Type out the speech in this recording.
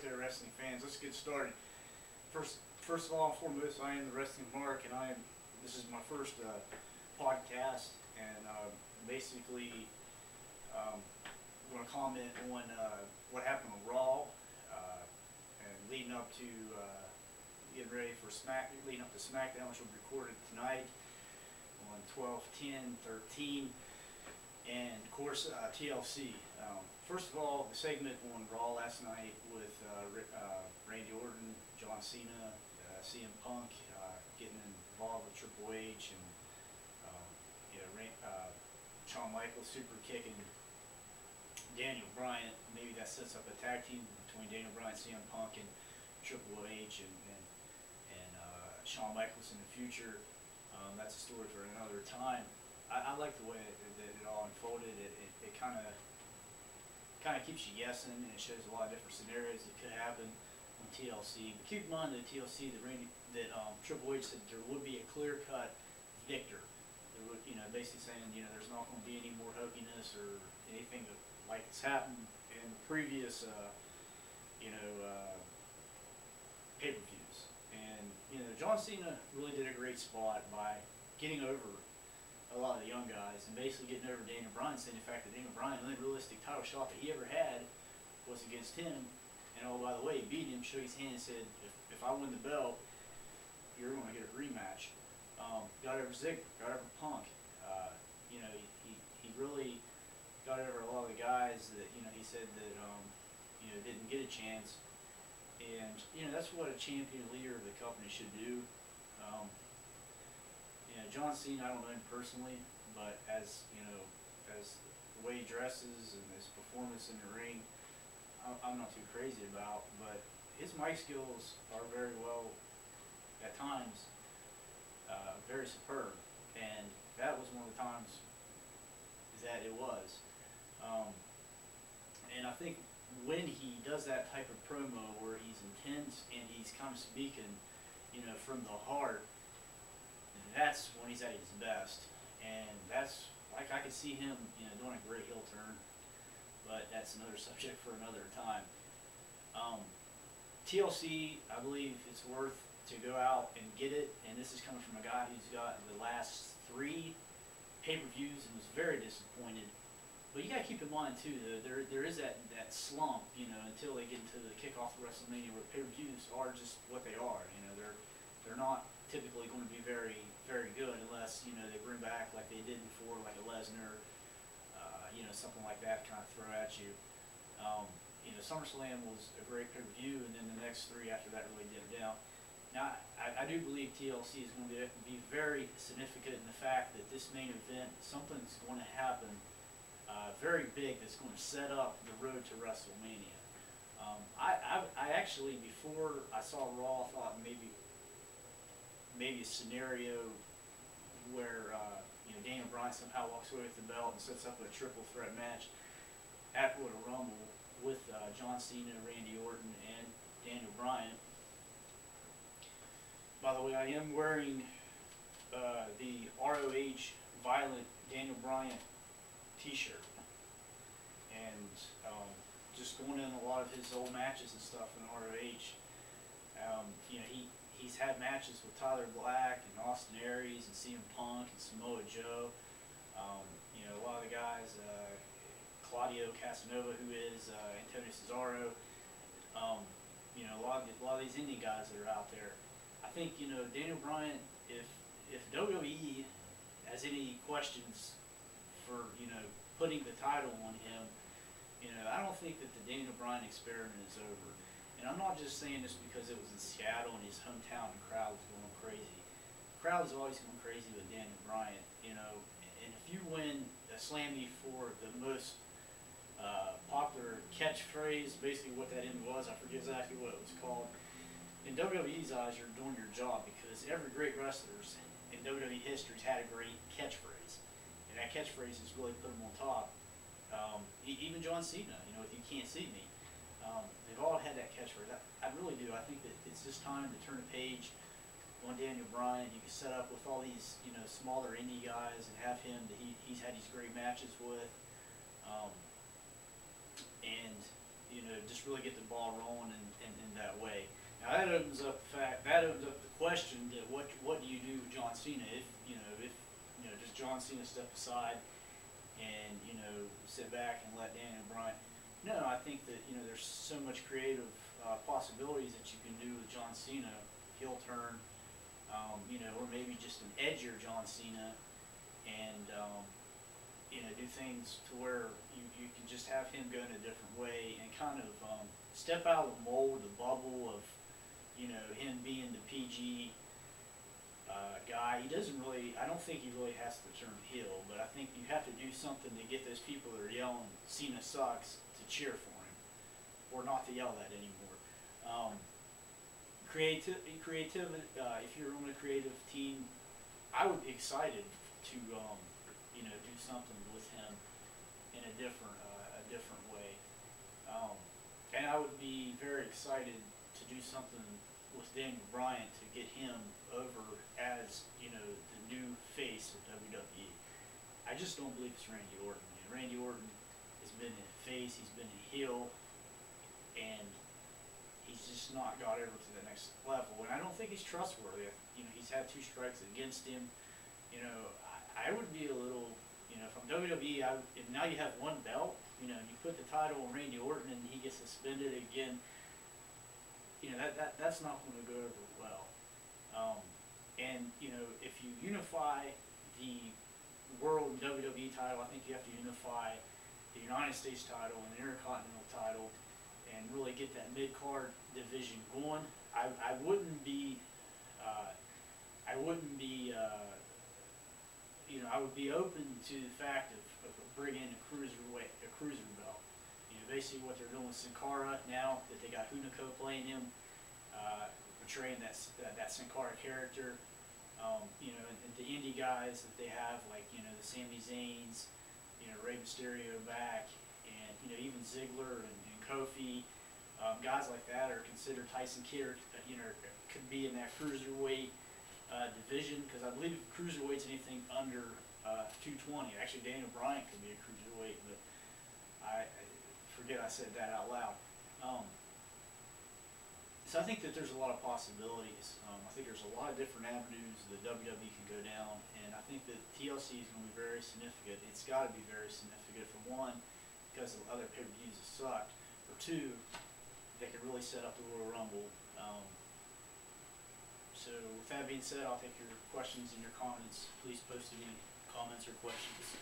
there, wrestling fans. Let's get started. First of all and foremost, I am the Wrestling Mark, and this is my first podcast, and basically going to comment on what happened on Raw, and leading up to getting ready for leading up to SmackDown, which will be recorded tonight on 12/10/13. And of course, TLC. First of all, the segment on Raw last night with Randy Orton, John Cena, CM Punk getting involved with Triple H, and Shawn Michaels super kicking Daniel Bryan. Maybe that sets up a tag team between Daniel Bryan, CM Punk, and Triple H, and Shawn Michaels in the future. That's a story for another time. I like the way that it all unfolded. It kind of keeps you guessing, and it shows a lot of different scenarios that could happen on TLC. But keep in mind that TLC, that Triple H said there would be a clear-cut victor. There would, basically saying, there's not going to be any more hokiness or anything like it's happened in the previous, pay-per-views. And John Cena really did a great spot by getting over a lot of the young guys and basically getting over Daniel Bryan, saying the fact that Daniel Bryan, the only realistic title shot that he ever had was against him. And oh, by the way, he beat him, shook his hand, and said, if I win the belt, you're going to get a rematch. Got over Ziggler, got over Punk. He really got over a lot of the guys that he said that didn't get a chance. And that's what a champion leader of the company should do. John Cena, I don't know him personally, but as the way he dresses and his performance in the ring, I'm not too crazy about. But his mic skills are very well, at times, very superb, and that was one of the times that it was. And I think when he does that type of promo where he's intense and he's kind of speaking, from the heart, that's when he's at his best. And that's, like, I could see him, doing a great heel turn, but that's another subject for another time. TLC, I believe it's worth to go out and get it, and this is coming from a guy who's got the last 3 pay-per-views and was very disappointed. But you got to keep in mind too, there is that slump, until they get into the kickoff of WrestleMania, where pay-per-views are just what they are. They're not typically going to be very, very good unless they bring back, like they did before, like a Lesnar, something like that, kind of throw at you. SummerSlam was a great pay-per-view, and then the next 3 after that really dipped down. Now, I do believe TLC is going to be very significant in the fact that this main event, something's going to happen very big that's going to set up the road to WrestleMania. I actually, before I saw Raw, thought maybe a scenario where Daniel Bryan somehow walks away with the belt and sets up a triple threat match at Royal Rumble with John Cena, Randy Orton, and Daniel Bryan. By the way, I am wearing the ROH Violent Daniel Bryan t-shirt, and just going in a lot of his old matches and stuff in ROH. He's had matches with Tyler Black and Austin Aries and CM Punk and Samoa Joe. A lot of the guys, Claudio Casanova, who is Antonio Cesaro. A lot of these indie guys that are out there. I think Daniel Bryan, if WWE has any questions for putting the title on him, I don't think that the Daniel Bryan experiment is over. And I'm not just saying this because it was in Seattle and his hometown and the crowd was going crazy. The crowd is always going crazy with Daniel Bryan, and if you win a Slammy for the most popular catchphrase, basically what that even was, I forget exactly what it was called. In WWE's eyes, you're doing your job, because every great wrestler in WWE history has had a great catchphrase, and that catchphrase has really put him on top. Even John Cena, with "You Can't See Me," they've all had that catchphrase. I really do. I think that it's just time to turn a page on Daniel Bryan. You can set up with all these smaller indie guys and have him that he's had these great matches with, and just really get the ball rolling in that way. Now that opens up the question that what do you do with John Cena if does John Cena step aside and sit back and let Daniel Bryan? No, I think that there's so much creative possibilities that you can do with John Cena, heel turn, or maybe just an edgier John Cena, and do things to where you can just have him go in a different way and kind of step out of the mold, the bubble of him being the PG guy. He doesn't really, I don't think he really has to turn heel, but I think you have to do something to get those people that are yelling Cena sucks to cheer for him, or not to yell that anymore. Creative. If you're on a creative team, I would be excited to do something with him in a different way. And I would be very excited to do something with Daniel Bryan to get him over as the new face of WWE. I just don't believe it's Randy Orton. Randy Orton has been a face, he's been a heel, and he's just not got over to the next level. And I don't think he's trustworthy. He's had 2 strikes against him. I would be a little, from WWE, if now you have 1 belt, and you put the title on Randy Orton and he gets suspended again, that's not going to go over well. And if you unify the World WWE title, I think you have to unify the United States title and the Intercontinental title, and really get that mid-card division going. I wouldn't be I would be open to the fact of bringing in a cruiser belt. Basically what they're doing with Sin Cara now that they got Hunico playing him, portraying that Sin Cara character. And the indie guys that they have, like the Sami Zayns, Rey Mysterio back, and even Ziggler and Kofi, guys like that are considered. Tyson Kidd, could be in that cruiserweight division, because I believe cruiserweight's anything under 220. Actually, Daniel Bryan could be a cruiserweight, but I forget I said that out loud. So I think that there's a lot of possibilities. I think there's a lot of different avenues that WWE can go down, and I think that TLC is going to be very significant. It's got to be very significant, for one, because the other pay-per-views have sucked, or 2, they can really set up the Royal Rumble. So with that being said, I'll take your questions and your comments. Please post any comments or questions.